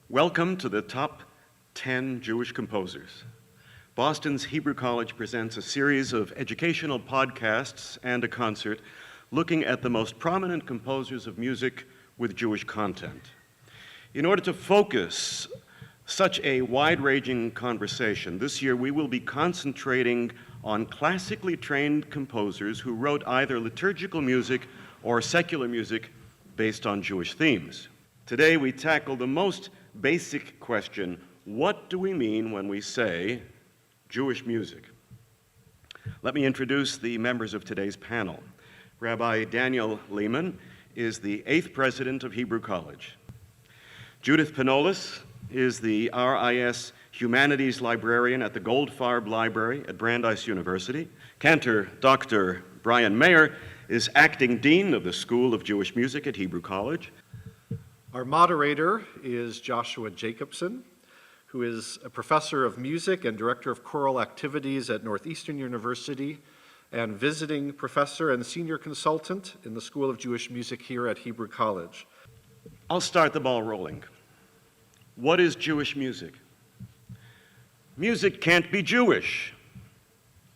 Welcome to the Top 10 Jewish Composers. Boston's Hebrew College presents a series of educational podcasts and a concert looking at the most prominent composers of music with Jewish content. In order to focus such a wide-ranging conversation, this year we will be concentrating on classically trained composers who wrote either liturgical music or secular music based on Jewish themes. Today we tackle the most basic question: what do we mean when we say Jewish music? Let me introduce the members of today's panel. Rabbi Daniel Lehman is the 8th president of Hebrew College. Judith Panolis is the RIS Humanities Librarian at the Goldfarb Library at Brandeis University. Cantor Dr. Brian Mayer is acting dean of the School of Jewish Music at Hebrew College. Our moderator is Joshua Jacobson, who is a professor of music and director of choral activities at Northeastern University and visiting professor and senior consultant in the School of Jewish Music here at Hebrew College. I'll start the ball rolling. What is Jewish music? Music can't be Jewish.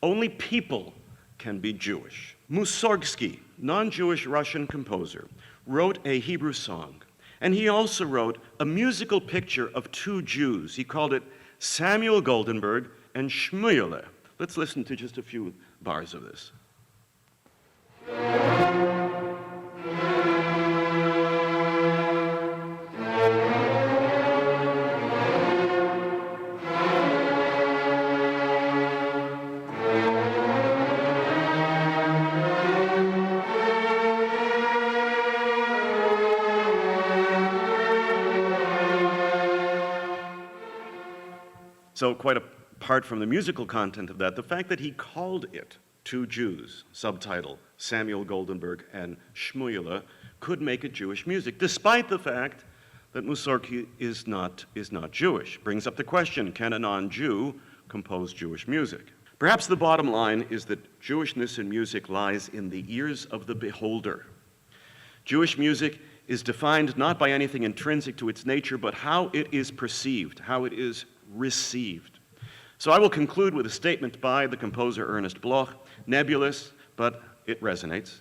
Only people can be Jewish. Mussorgsky, non-Jewish Russian composer, wrote a Hebrew song, and he also wrote a musical picture of two Jews. He called it Samuel Goldenberg and Shmuele. Let's listen to just a few bars of this. So quite apart from the musical content of that, the fact that he called it Two Jews, subtitle Samuel Goldenberg and Shmuele, could make it Jewish music, despite the fact that Mussorgsky is not Jewish. Brings up the question, can a non-Jew compose Jewish music? Perhaps the bottom line is that Jewishness in music lies in the ears of the beholder. Jewish music is defined not by anything intrinsic to its nature, but how it is perceived, how it is received. So I will conclude with a statement by the composer Ernest Bloch, nebulous, but it resonates.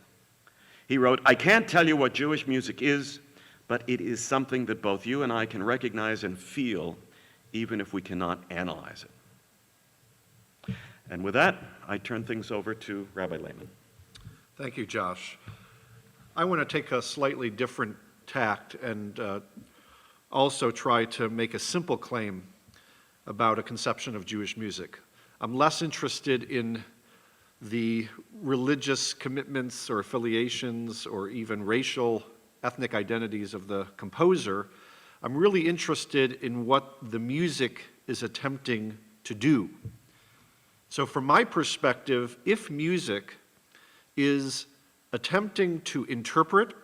He wrote, "I can't tell you what Jewish music is, but it is something that both you and I can recognize and feel, even if we cannot analyze it." And with that, I turn things over to Rabbi Lehman. Thank you, Josh. I want to take a slightly different tact and also try to make a simple claim about a conception of Jewish music. I'm less interested in the religious commitments or affiliations or even racial, ethnic identities of the composer. I'm really interested in what the music is attempting to do. So from my perspective, if music is attempting to interpret,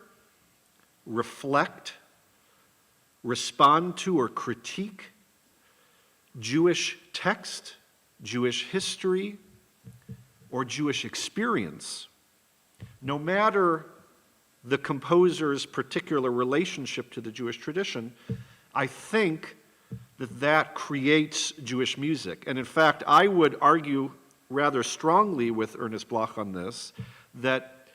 reflect, respond to, or critique Jewish text, Jewish history, or Jewish experience, no matter the composer's particular relationship to the Jewish tradition, I think that that creates Jewish music. And in fact, I would argue rather strongly with Ernest Bloch on this, that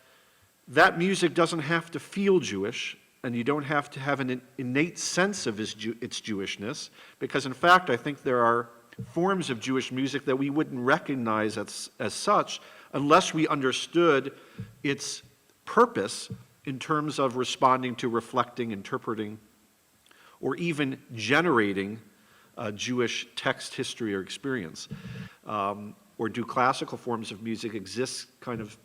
that music doesn't have to feel Jewish, and you don't have to have an innate sense of its Jewishness, because in fact I think there are forms of Jewish music that we wouldn't recognize as such unless we understood its purpose in terms of responding to, reflecting, interpreting, or even generating Jewish text, history, or experience. Or do classical forms of music exist kind of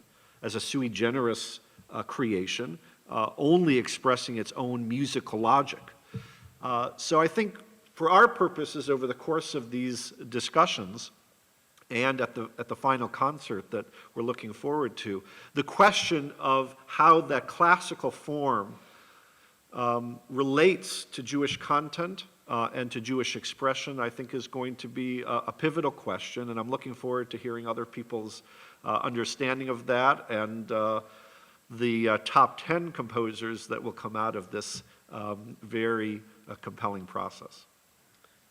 as a sui generis creation, only expressing its own musical logic? So I think for our purposes over the course of these discussions and at the final concert that we're looking forward to, the question of how that classical form relates to Jewish content and to Jewish expression, I think is going to be a pivotal question, and I'm looking forward to hearing other people's understanding of that and the top 10 composers that will come out of this very a compelling process.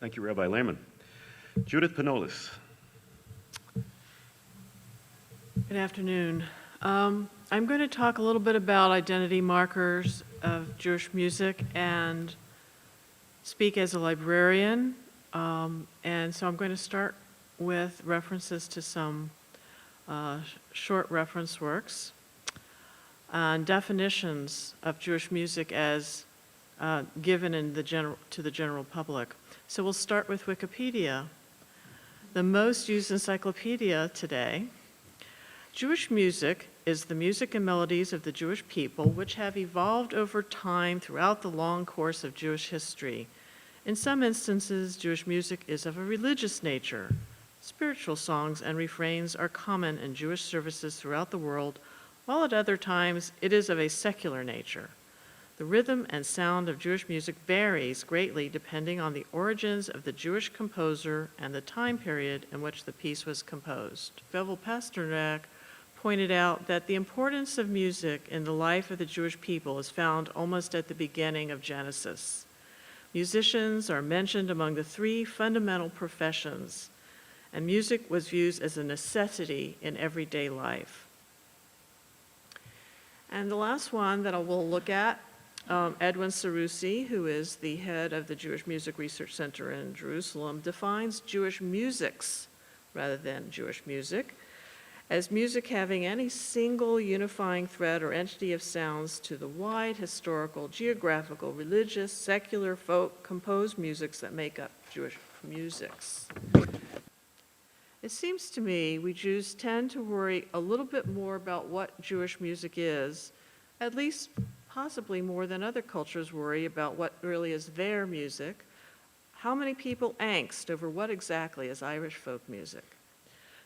Thank you, Rabbi Lehman. Judith Panolis. Good afternoon. I'm going to talk a little bit about identity markers of Jewish music and speak as a librarian. And so I'm going to start with references to some short reference works and definitions of Jewish music as given in to the general public. So we'll start with Wikipedia, the most used encyclopedia today. Jewish music is the music and melodies of the Jewish people which have evolved over time throughout the long course of Jewish history. In some instances, Jewish music is of a religious nature. Spiritual songs and refrains are common in Jewish services throughout the world, while at other times it is of a secular nature. The rhythm and sound of Jewish music varies greatly depending on the origins of the Jewish composer and the time period in which the piece was composed. Bevel Pasternak pointed out that the importance of music in the life of the Jewish people is found almost at the beginning of Genesis. Musicians are mentioned among the three fundamental professions, and music was viewed as a necessity in everyday life. And the last one that I will look at, Edwin Sarusi, who is the head of the Jewish Music Research Center in Jerusalem, defines Jewish musics rather than Jewish music as music having any single unifying thread or entity of sounds to the wide historical, geographical, religious, secular, folk, composed musics that make up Jewish musics. It seems to me we Jews tend to worry a little bit more about what Jewish music is, at least possibly more than other cultures worry about what really is their music. How many people angst over what exactly is Irish folk music?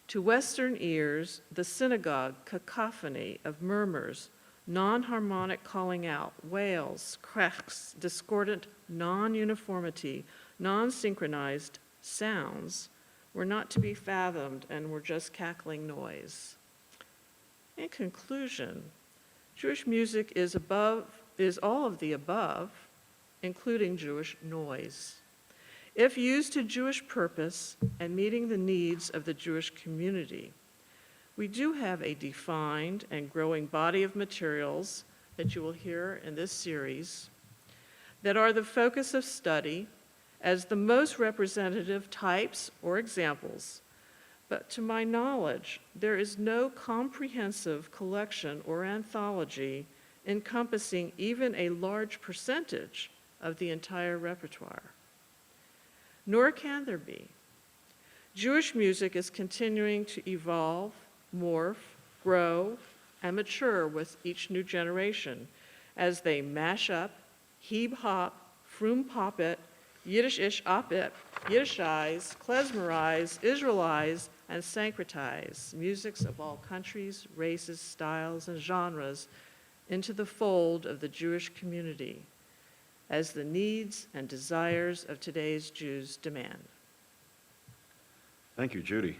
To Western ears, the synagogue cacophony of murmurs, non-harmonic calling out, wails, cracks, discordant non-uniformity, non-synchronized sounds were not to be fathomed and were just cackling noise. In conclusion, Jewish music is all of the above, including Jewish noise. If used to Jewish purpose and meeting the needs of the Jewish community, we do have a defined and growing body of materials that you will hear in this series that are the focus of study as the most representative types or examples. But to my knowledge, there is no comprehensive collection or anthology encompassing even a large percentage of the entire repertoire. Nor can there be. Jewish music is continuing to evolve, morph, grow, and mature with each new generation as they mash up, heeb-hop, froom-pop-it, Yiddish-ish op-it, Yiddishize, klezmerize, Israelize, and syncretize musics of all countries, races, styles, and genres into the fold of the Jewish community as the needs and desires of today's Jews demand. Thank you, Judy.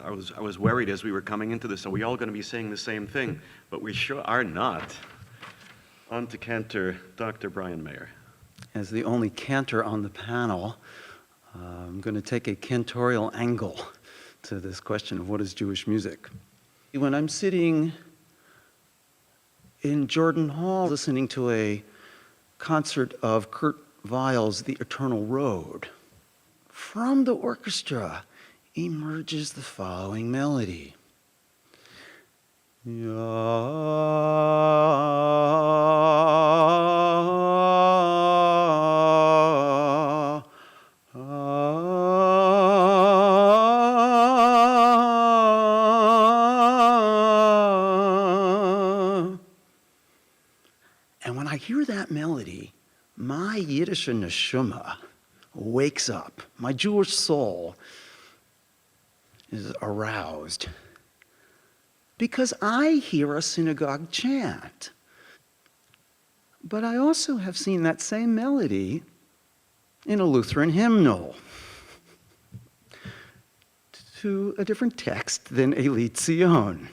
I was worried as we were coming into this, are we all going to be saying the same thing? But we sure are not. On to cantor Dr. Brian Mayer. As the only cantor on the panel, I'm going to take a cantorial angle to this question of what is Jewish music. When I'm sitting in Jordan Hall listening to a concert of Kurt Weill's The Eternal Road, from the orchestra emerges the following melody. And when I hear that melody, my Yiddish neshama wakes up. My Jewish soul is aroused because I hear a synagogue chant. But I also have seen that same melody in a Lutheran hymnal to a different text than Eli Tzion.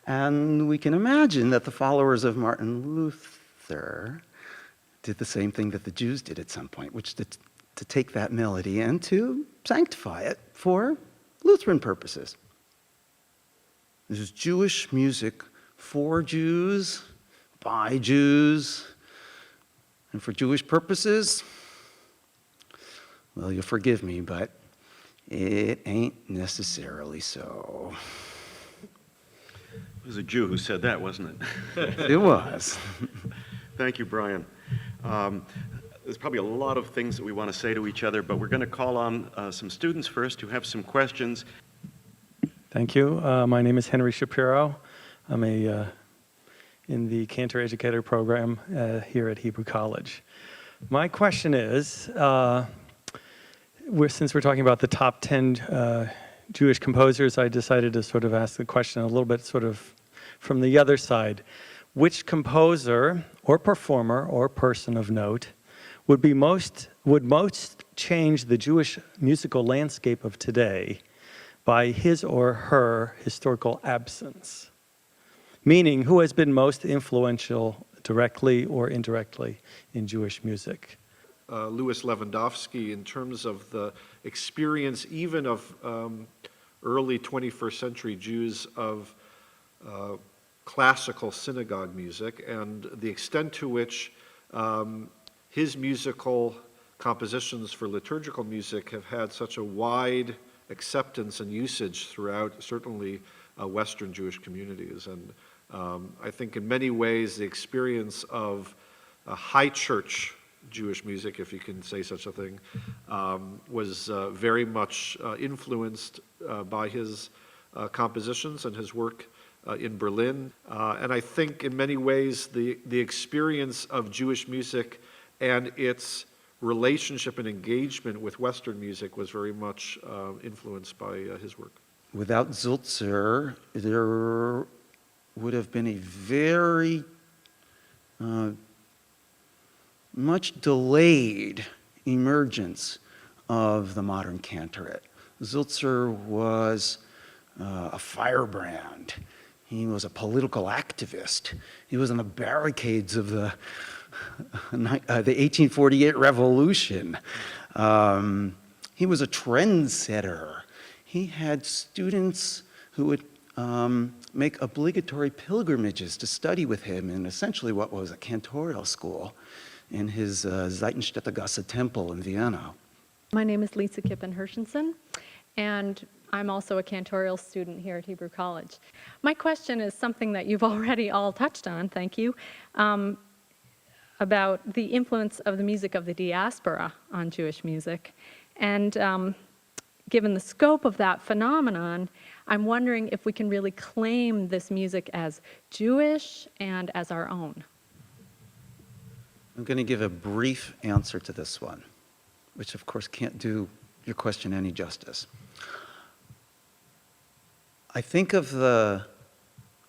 And we can imagine that the followers of Martin Luther did the same thing that the Jews did at some point, which to take that melody and to sanctify it for Lutheran purposes. This is Jewish music for Jews, by Jews, and for Jewish purposes. Well, you'll forgive me, but it ain't necessarily so. It was a Jew who said that, wasn't it? It was. Thank you, Brian. There's probably a lot of things that we want to say to each other, but we're going to call on some students first who have some questions. Thank you. My name is Henry Shapiro. I'm in the Cantor Educator program here at Hebrew College. My question is, since we're talking about the top 10 Jewish composers, I decided to sort of ask the question a little bit sort of from the other side. Which composer or performer or person of note would most change the Jewish musical landscape of today by his or her historical absence? Meaning, who has been most influential directly or indirectly in Jewish music? Louis Lewandowski, in terms of the experience even of early 21st century Jews of classical synagogue music, and the extent to which his musical compositions for liturgical music have had such a wide acceptance and usage throughout certainly Western Jewish communities. And I think in many ways the experience of high church Jewish music, if you can say such a thing, was very much influenced by his compositions and his work in Berlin. And I think in many ways the experience of Jewish music and its relationship and engagement with Western music was very much influenced by his work. Without Zulzer, there would have been a very much delayed emergence of the modern cantorate. Zulzer was a firebrand. He was a political activist. He was on the barricades of the 1848 revolution. He was a trendsetter. He had students who would make obligatory pilgrimages to study with him in essentially what was a cantorial school in his Seitenstädter Gasse temple in Vienna. My name is Lisa Kippen-Hershenson, and I'm also a cantorial student here at Hebrew College. My question is something that you've already all touched on, thank you, about the influence of the music of the diaspora on Jewish music. And given the scope of that phenomenon, I'm wondering if we can really claim this music as Jewish and as our own. I'm going to give a brief answer to this one, which of course can't do your question any justice. I think of the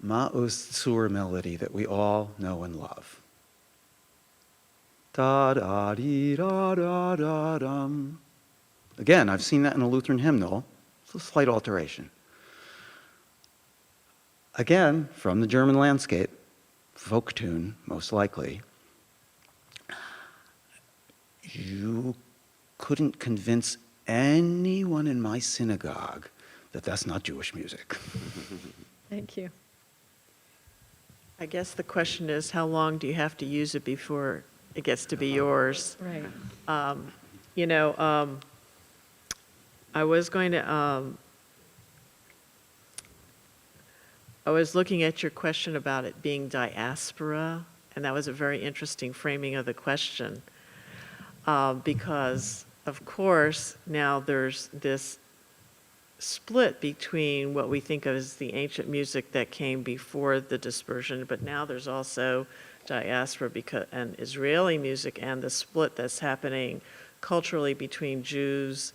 Ma'us Tzur melody that we all know and love. Da da dee da da da dum. Again, I've seen that in a Lutheran hymnal. It's a slight alteration. Again, from the German landscape, folk tune, most likely. You couldn't convince anyone in my synagogue that that's not Jewish music. Thank you. I guess the question is, how long do you have to use it before it gets to be yours? Right. I was going to, I was looking at your question about it being diaspora, and that was a very interesting framing of the question. Because, of course, now there's this split between what we think of as the ancient music that came before the dispersion, but now there's also diaspora and Israeli music, and the split that's happening culturally between Jews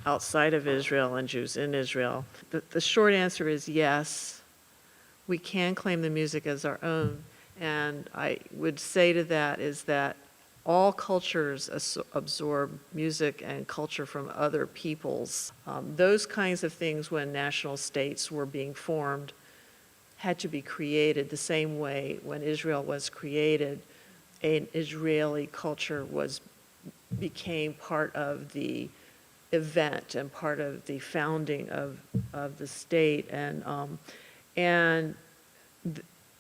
outside of Israel and Jews in Israel. The short answer is yes, we can claim the music as our own, and I would say to that is that all cultures absorb music and culture from other peoples. Those kinds of things, when national states were being formed, had to be created the same way when Israel was created. an Israeli culture became part of the event and part of the founding of the state. And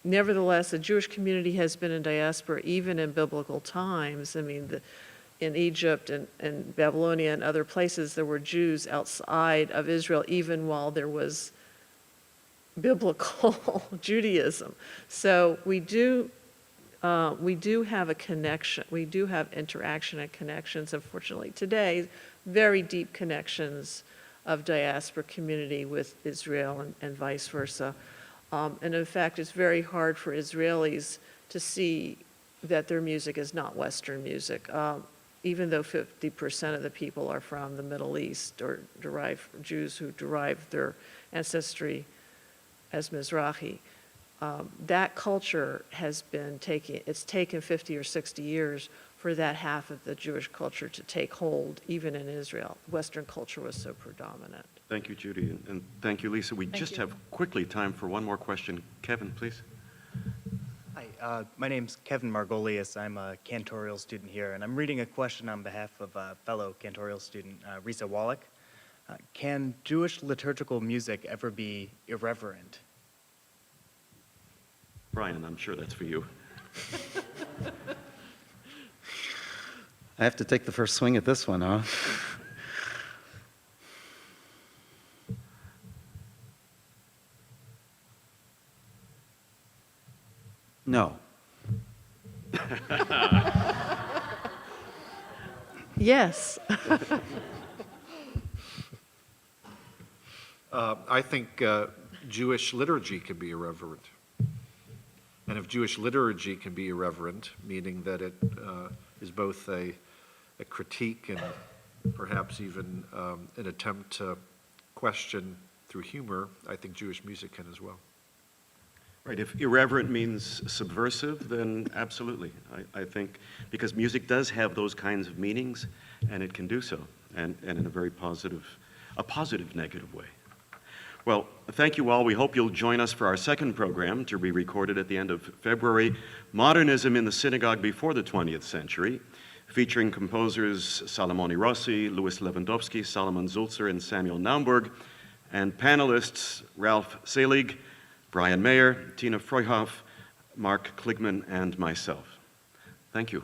nevertheless, the Jewish community has been in diaspora even in biblical times. I mean, in Egypt and Babylonia and other places, there were Jews outside of Israel even while there was biblical Judaism. So we do have a connection. We do have interaction and connections. Unfortunately, today, very deep connections of diaspora community with Israel and vice versa. And in fact, it's very hard for Israelis to see that their music is not Western music, even though 50% of the people are from the Middle East or Jews who derive their ancestry as Mizrahi. That culture has been it's taken 50 or 60 years for that half of the Jewish culture to take hold, even in Israel. Western culture was so predominant. Thank you, Judy, and thank you, Lisa. We just have quickly time for one more question. Kevin, please. Hi, my name's Kevin Margolius. I'm a cantorial student here, and I'm reading a question on behalf of a fellow cantorial student, Risa Wallach. Can Jewish liturgical music ever be irreverent? Brian, I'm sure that's for you. I have to take the first swing at this one, huh? No. Yes. I think Jewish liturgy can be irreverent. And if Jewish liturgy can be irreverent, meaning that it is both a critique and perhaps even an attempt to question through humor, I think Jewish music can as well. Right, if irreverent means subversive, then absolutely. I think, because music does have those kinds of meanings, and it can do so, and in a very positive negative way. Well, thank you all. We hope you'll join us for our second program, to be recorded at the end of February, Modernism in the Synagogue Before the 20th Century, featuring composers Salomone Rossi, Louis Lewandowski, Solomon Zulzer, and Samuel Naumburg, and panelists Ralph Selig, Brian Mayer, Tina Freuhoff, Mark Kligman, and myself. Thank you.